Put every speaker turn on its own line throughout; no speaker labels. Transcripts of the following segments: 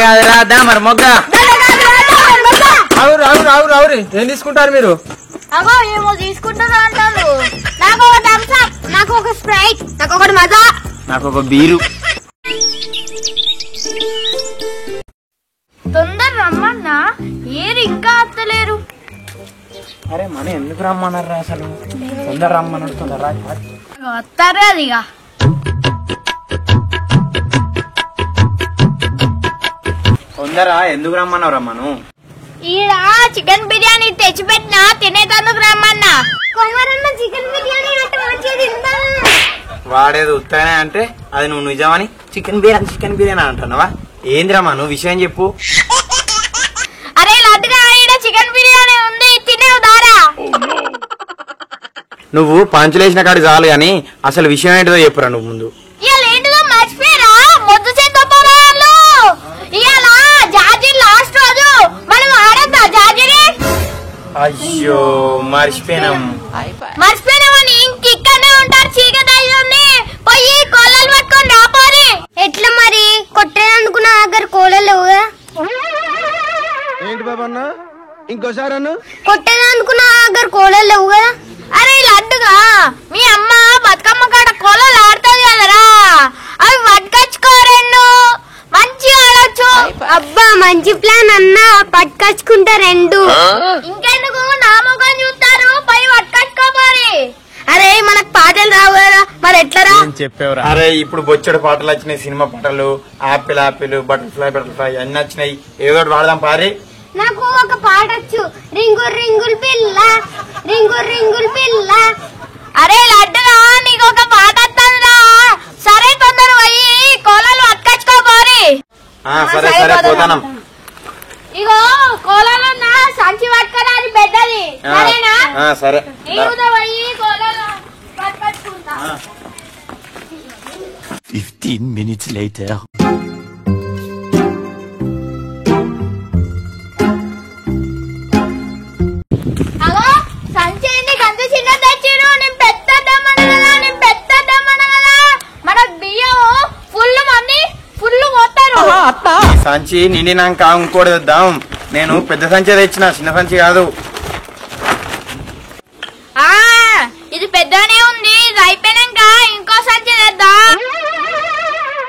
కాదురా దా మరి మొగ్గ అవురు అవురు అవురు అవురు ఏం తీసుకుంటారు మీరు?
అగో ఏమో తీసుకుంటారా అంటారు. నాకు ఒక థమ్స్ అప్, నాకు ఒక స్ప్రైట్, నాకు ఒకటి మజా,
నాకు ఒక బీరు.
తొందర రమ్మన్నా ఏరు ఇంకా అత్తలేరు.
అరే మన ఎందుకు రమ్మన్నారా అసలు? తొందర రమ్మన్నాడు తొందర
వస్తారు అదిగా.
తొందర ఎందుకు రమ్మన్నావు రమ్మను?
ఈడ చికెన్ బిర్యానీ తెచ్చిపెట్టినా తినేటందుకు రమ్మన్నా. కొమరన్న చికెన్ బిర్యానీ
వాడేది ఉత్తగానే అంటే అది నువ్వు నిజమని చికెన్ బిర్యానీ అంటున్నావా? ఏంది రమ్మను విషయం చెప్పు.
అరే లడ్డుగా ఈడ చికెన్ బిర్యానీ ఉంది, తినేవు దారా.
నువ్వు పంచులేసిన కాడి చాలు గాని అసలు విషయం ఏంటిదో చెప్పురా నువ్వు ముందు.
ఇవాళ ఏంటిదో మర్చిపోయారా? మొద్దు చేద్దాం ఇవాళ జార్జీ లాస్ట్ రోజు, మనం ఆడద్దా జార్జీని?
అయ్యో
మర్చిపోయినామని ఇంకిక్కడనే ఉంటారు చీకటాన్ని. పోయి కోళ్ళలు పట్టుకొని రాపోని. ఎట్లా మరి కొట్టేందుకు నా దగ్గర కోళ్ళలు లేవుగా?
ఏంటి బాబా అన్న ఇంకోసారి అన్న
కొట్టేందుకు నా దగ్గర కోళ్ళలు లేవు కదా. అరే లడ్డుగా మీ అమ్మ బతుకమ్మ కాడ కోళ్ళలు ఆడుతుంది కదరా, అవి పట్టుకొచ్చుకోరెండు మంచిగా ఆడొచ్చు. అబ్బా మంచి ప్లాన్ అన్న, పట్టుకొచ్చుకుంటా రెండు. ఇంకెందుకు నా ముఖం చూస్తారు, పోయి పట్టుకొచ్చుకోపోరి. అరే మనకు పాటలు రావు కదా, మరి ఎట్లరా
చెప్పేవరా? అరే ఇప్పుడు బొచ్చడు పాటలు వచ్చినాయి, సినిమా పాటలు, ఆపిల్ ఆపిల్, బటర్ఫ్లై అన్ని వచ్చినాయి. ఏదో వాడదాం పారి.
నాకు ఒక పాట వచ్చు, రింగు రింగుల్ పిల్ల రింగు రింగుల్ పిల్ల. అరే లడ్డుగా నీకు ఒక పాట వస్తుందిరా. సరే తొందర పోయి కోళ్ళలు పట్టుకొచ్చుకోపోరి.
సరే సరే పోతానం.
ఇగో కోళ్ళలు సంచి పట్టుకోరాది పెద్దది, సరేనా?
సరే
పోయి కోళ్ళలు పట్టుకొచ్చుకుంటా.
15 minutes later.
అగో సంచి ఎందుకు అంత చిన్న తెచ్చిడు? నేను పెద్ద దమ్మను కదా. మన బియ్యం ఫుల్ మంది ఫుల్ పోతారు.
సంచి నిండినాక ఇంకోటి తెద్దాం. నేను పెద్ద సంచి తెచ్చిన, చిన్న సంచి కాదు.
ఇది పెద్దనే ఉంది, ఇది అయిపోయినాక ఇంకో సంచి తెద్దాం.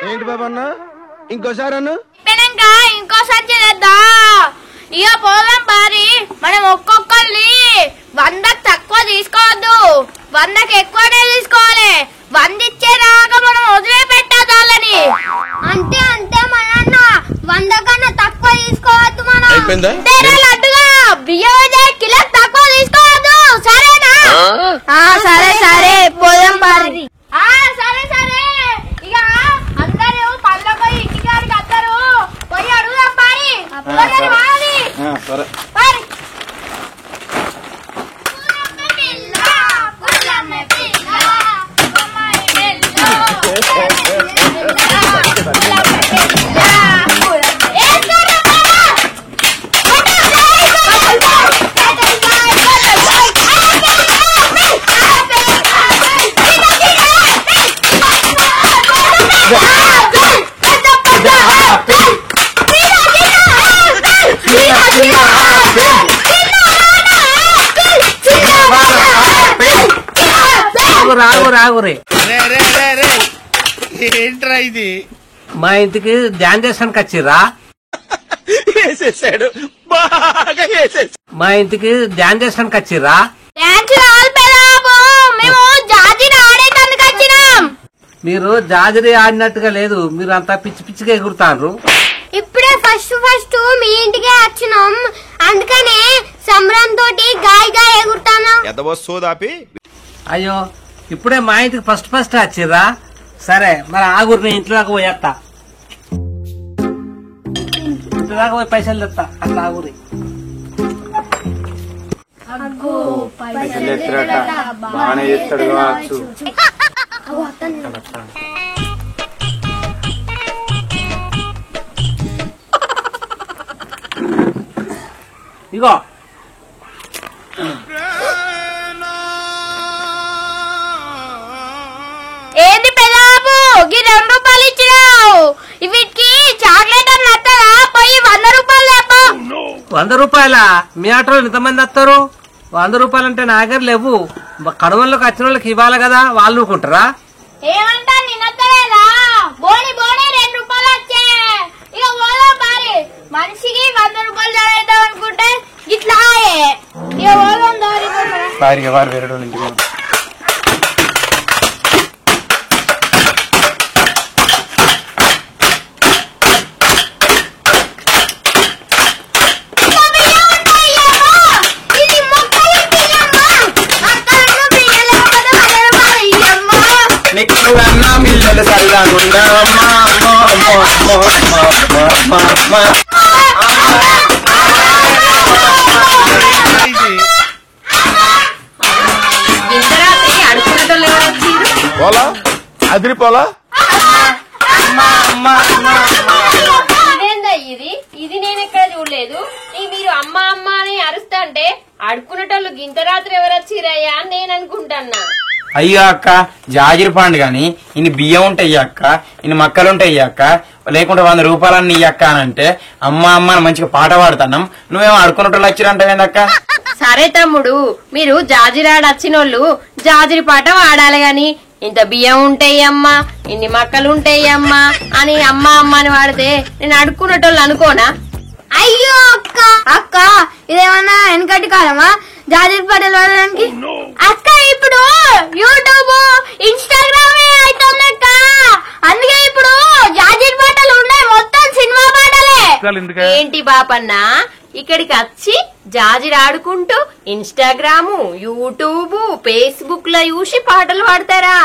ఏంటి బాబా అన్న ఇంకోసారి అన్న
అయిపోయినాక ఇంకో సంచి తెద్దాం. ఇక పోదాం పారి. మనం ఒక్కొక్కరిని 100కి తక్కువ తీసుకోవద్దు, 100కి ఎక్కువనే తీసుకోవాలి. 100 ఇచ్చేదాకా మనం వదిలే పెట్టాలని. అంతే అంతే మన 100 కన్నా తక్కువ తీసుకోవద్దు. మనం లడ్డుగా బియ్యం కిలో తక్కువ తీసుకోవద్దు, సరేనా? సరే సరే పోదాం పారి. సరే సరే ఇక అందరూ పనుల పోయి ఇంటికాడికి అందరూ పోయి అడుగుదాం పారి.
సరే
రాగురే ఏంట్రా ఇది? మా ఇంటికి ధ్యాన్ చేసానికి వచ్చిర్రా? మా ఇంటికి ధ్యాన్ చేసానికి వచ్చిర్రా? మీరు జాజిరి ఆడినట్టుగా లేదు, మీరు అంతా పిచ్చి పిచ్చిగా ఎగురుతారు.
ఇప్పుడే ఫస్ట్ మీ ఇంటికే వచ్చినాం, అందుకనే సంబరం తోటి గాయగా ఎగురుతాను.
అయ్యో ఇప్పుడే మా ఇంటికి ఫస్ట్ వచ్చిర్రా? సరే మరి ఆగురు, ఇంట్లో దాకా పోయేస్తా. ఇంట్లో దాకా పోయి పైసలు తెస్తా, అట్లా ఆగురి.
బాగానే చేస్తాడు కావచ్చు.
ఇగో
ఏంది పెదాబు, 2 రూపాయలు ఇచ్చినావు, వీటికి చాక్లెట్ అని వస్తుందా?
100 రూపాయల మీ ఆటోలో ఎంతమంది వస్తారు? 100 రూపాయలు అంటే నా దగ్గర లేవు. కడవల్లోకి వచ్చిన వాళ్ళకి ఇవ్వాలి కదా, వాళ్ళు ఊరుకుంటారా?
ఏమంటా నిన్నలేదా బోని బోని 2 రూపాయలు వచ్చే ఇక పోదాం మరి. మనిషికి 100 రూపాయలు జరుగుతాం అనుకుంటే ఇట్లా ఇక పోదాం దారి
వారు వేరే ఇంటికి అన్నా మిల్లలు
పోలా అదిరి పోలా
ఇది నేను ఎక్కడ చూడలేదు. మీరు అమ్మ అమ్మ అని అరుస్తా అంటే అడుక్కునేటోళ్ళు గింత రాత్రి ఎవరు వచ్చిరయ్యా అని నేను అనుకుంటున్నా.
అయ్యో అక్క జాజిరి పండు గాని ఇన్ని బియ్యం ఉంటాయి అక్క, ఇన్ని మక్కలుంటాయి అక్క, లేకుంటే 100 రూపాయలన్నీ ఇయ్యక్క అని అంటే అమ్మ అమ్మ అని మంచిగా పాట పాడుతున్నాం, నువ్వేమో అడుకున్నట్టు వచ్చిరంటావేందక్క?
సరే తమ్ముడు, మీరు జాజిరాడు వచ్చినోళ్ళు జాజిరి పాట వాడాలి గాని ఇంత బియ్యం ఉంటాయి అమ్మా, ఇన్ని మక్కలు ఉంటాయి అమ్మా అని అమ్మ అమ్మ అని వాడితే నేను అడుక్కునేటోళ్ళు అనుకోనా?
అయ్యో అక్క అక్క ఇదేమన్నా వెనకటి కాలమా జాజిరి పాటలు వాడడానికి? అక్క ఇప్పుడు యూట్యూబ్ ఇన్స్టాగ్రామ్ అవుతుంది అక్క, అందుకే ఇప్పుడు జాజిరి పాటలు ఉన్నాయి, మొత్తం సినిమా పాటలే.
ఏంటి బాపన్నా ఇక్కడికి వచ్చి జాజిరి ఆడుకుంటూ ఇన్స్టాగ్రాము యూట్యూబ్ ఫేస్బుక్ లో చూసి పాటలు పాడతారా?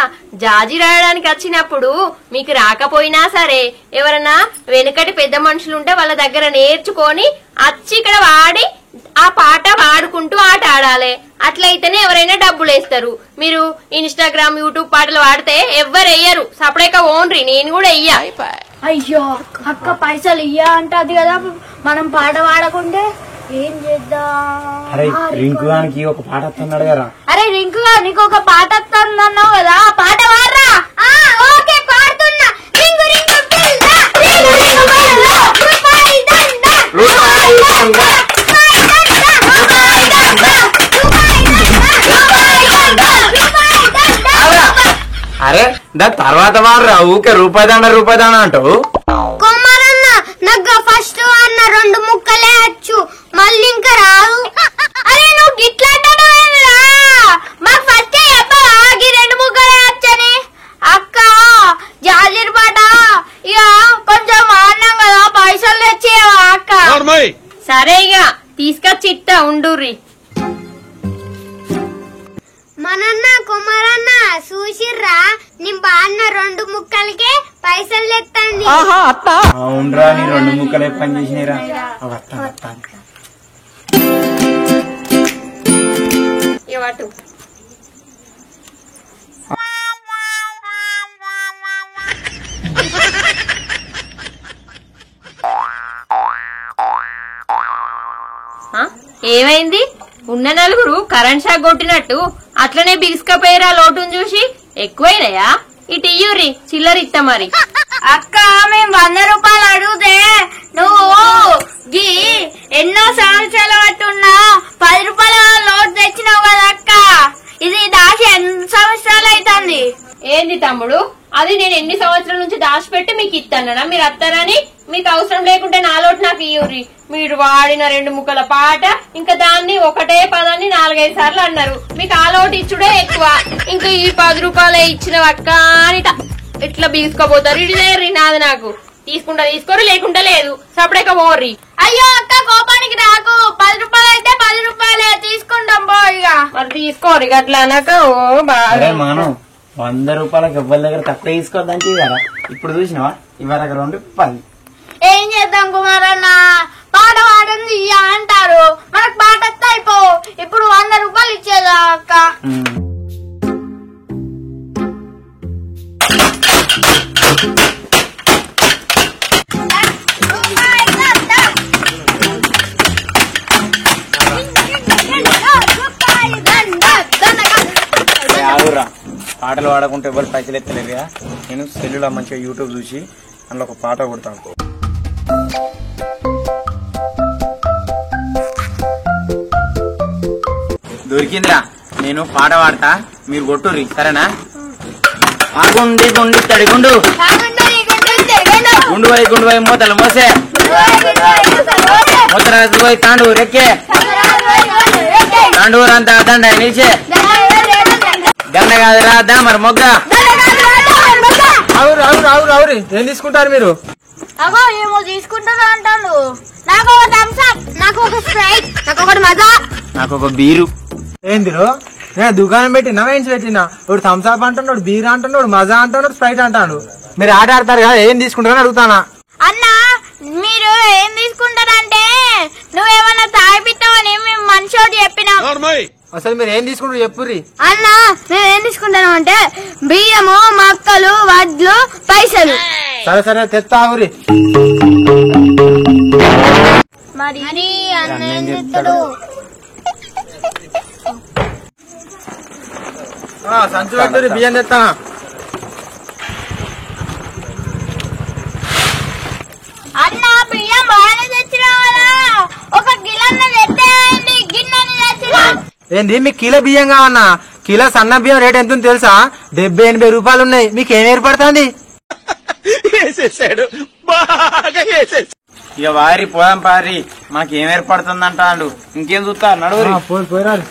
జాజిరి ఆడడానికి వచ్చినప్పుడు మీకు రాకపోయినా సరే ఎవరన్నా వెనుకటి పెద్ద మనుషులుంటే వాళ్ళ దగ్గర నేర్చుకొని వచ్చి ఇక్కడ వాడి ఆ పాట పాడుకుంటూ ఆట ఆడాలి. అట్లయితేనే ఎవరైనా డబ్బులు వేస్తారు. మీరు ఇన్స్టాగ్రామ్ యూట్యూబ్ పాటలు వాడితే ఎవ్వరు వెయ్యరు. సపరేక ఓన్రీ, నేను కూడా వెయ్యా.
అయ్యో అక్క పైసలు ఇయ్యా అంటది కదా, మనం పాట పాడకుంటే ఏం చేద్దాం?
అరే రింకు గానికి ఒక పాట వస్తున్నాడు కదా.
అరే రింకు గా నీకు ఒక పాట వస్తుందన్నావు కదా, పాట పాడరా. ఓకే పాడుతున్నా. రింగు రింగు పిల్ల, రింగు రింగు పిల్ల, రూపాయి దండ, రూపాయి దండ, రూపాయి దండ, రూపాయి దండ, రూపాయి దండ, రూపాయి దండ.
అరే దా తర్వాత వాడరా, ఊకే రూపాయి దండ అంటావు.
కొమ్మరన్న నాకు ఫస్ట్ అన్న 2 ముక్కలే వచ్చు, మళ్ళీ ఇంకా రాదు. అరే నువ్వు గిట్లా మాకు ఫస్ట్ చెప్పవా 2 ముక్కలే వచ్చని? అక్క జాజిరి పాట ఇక కొంచెం ఆడినాం కదా, పైసలు తెచ్చేవా అక్క?
సరే ఇక తీసుకొచ్చి ఇట్టా ఉండుర్రి.
మనన్న కుమారన్న చూసిర్రా, నేను బాన్న 2 ముక్కలకే పైసలు తెత్తండి.
అవునరా, నీ 2 ముక్కలే పని చేసినారా?
ఇవ్వటు ఏమైంది? ఉన్న నలుగురు కరెంట్ షాక్ కొట్టినట్టు అట్లనే బిగుసుకపోయారా? లోటును చూసి ఎక్కువైనాయా? ఇటు ఇయ్యూరి చిల్లరిత్తా మరి.
అక్క మేము 100 రూపాయలు అడిగితే నువ్వు గీ ఎన్నో సంవత్సరాల పట్టున్నా 10 రూపాయల లోటు తెచ్చినావు కదా అక్క, ఇది దాచి ఎన్ని సంవత్సరాలు అవుతుంది?
ఏంది తమ్ముడు, అది నేను ఎన్ని సంవత్సరాల నుంచి దాచిపెట్టి మీకు ఇస్తానా? మీరు అత్తారని మీకు అవసరం లేకుంటే నా లోటు నాకు ఇయ్యూరి. మీరు వాడిన 2 ముక్కల పాట ఇంకా దాన్ని ఒకటే పదాన్ని 4-5 సార్లు అన్నారు. మీకు ఆ లోటు ఇచ్చుడే ఎక్కువ. ఇంకా ఈ 10 రూపాయలే ఇచ్చిన అక్క అని ఇట్లా బీసుకోపోతారు. ఇడిదేర్రి నాది, నాకు తీసుకుంటా తీసుకోరు, లేకుంటా లేదు. సపడేక పోర్రి.
అయ్యో అక్క కోపానికి రాకు, 10 రూపాయలు అయితే 10 రూపాయలే తీసుకుంటాం పో. ఇక
మరి తీసుకోరు అట్లా అనక. ఓ బాగా
మనం 100 రూపాయలకి ఎవ్వరి దగ్గర తక్కువ తీసుకోవద్దానికి కదా. ఇప్పుడు చూసినావా ఇవాళ 2 రూపాయలు.
ఏం చేద్దాం కుమారన్న, పాట పాడింది అంటారు, మనకు పాట వస్తే అయిపో. ఇప్పుడు 100 రూపాయలు ఇచ్చేదా అక్క?
పాటలు పాడకుంటే ఎవరు పైసలు ఎత్తలేరు కదా. నేను సెల్లులో మంచిగా యూట్యూబ్ చూసి అందులో ఒక పాట కొడతాను. దొరికిందిరా, నేను పాట పాడతా, మీరు కొట్టుర్రి సరేనా? ఆ గుండి గుండి తడి గుండు, గుండు పోయి మూతలు మోసే, ముద్రాజు పోయి తాండు రెక్కే, తాండూరంతా దండ నిలిచే, దండ కాదురా దామర్ మొగ్గ.
అవురు ఏం తీసుకుంటారు మీరు?
అగో ఏమో తీసుకుంటాను అంటాను. నాకు ఒక థమ్స్ అప్, నాకు ఒక స్ప్రైట్, నాకు ఒకటి మజా,
నాకు ఒక బీరు.
ఏందిరో నేను దుకాణం పెట్టినా వేయించి పెట్టినా, ఒకటి థమ్స్అప్ అంటున్నాడు, బీర్ అంటున్నాడు, మజా అంటున్నాడు, స్ప్రైట్ అంటాడు. మీరు ఆట ఆడతారు కదా, ఏం తీసుకుంటారని అడుగుతానా.
అన్న మీరు ఏం తీసుకుంటారంటే నువ్వేమన్నా తాగిపిస్తావని మేము మనిషి చెప్పినా.
అసలు మీరు ఏం తీసుకుంటారు చెప్పుర్రి.
అన్న మేము ఏం తీసుకుంటాను అంటే బియ్యము, మక్కలు, వడ్లు, పైసలు.
సరే సరే తెస్తావురి.
మరి అన్న ఏం చెప్తాడు?
సంచి పెట్టుర్రి, బియ్యం తెస్తా.
అన్న బియ్యం బాగానే తెచ్చినా కదా, ఒక గిలన్న తెచ్చేయండి, గిన్నెని తెచ్చినా.
ఏంది మీకు కిలో బియ్యం కావన్నా? కిలో సన్న బియ్యం రేట్ ఎంత తెలుసా? 70-80 రూపాయలు ఉన్నాయి. మీకు ఏం ఏర్పడుతుంది?
వేసేసాడు, బాగా వేసేసాడు.
ఇక వారి పోదాం పారి, మనకి ఏం ఏర్పడుతుందంట అండు. ఇంకేం చూస్తా నడువురి.
పోయిరారు.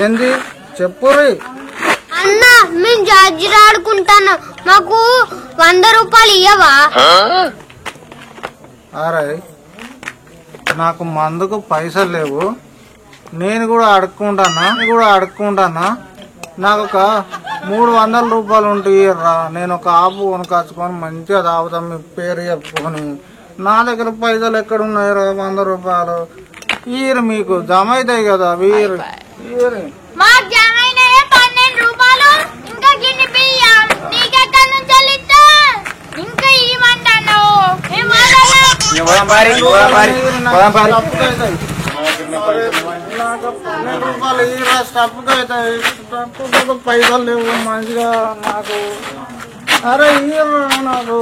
ఏంది చెప్పుర్రి.
అన్న మేము జాజిరా ఆడుకుంటాను, మాకు 100 రూపాయలు ఇయ్యవా?
అరే నాకు మందుకు పైసలు లేవు, నేను కూడా అడుక్కుంటానా. నాకు ఒక 300 రూపాయలు ఉంటాయి రా, నేను ఒక ఆపు కొనుకొచ్చుకొని మంచిగా తాగుతాం మీ పేరు చెప్పుకొని. నా దగ్గర పైసలు ఎక్కడున్నాయి రా? 100 రూపాయలు ఈరు మీకు జమ అవుతాయి కదా. వీరు
మాకు జమ అయినాయే 12 రూపాయలు, ఇంకా గిన్నె బియ్యం నీకెక్కడి నుంచి వెళ్ళిస్తా? ఇంకా ఇవ్వమంటాను.
పోదాం పారి, పోదాం పారి, పోదాం పారి.
నాకు 12 రూపాయలు ఈరా, స్టప్కి అవుతాయి. స్టప్కు పైసలు లేవు మంచిగా నాకు. అరే ఈరు నాకు.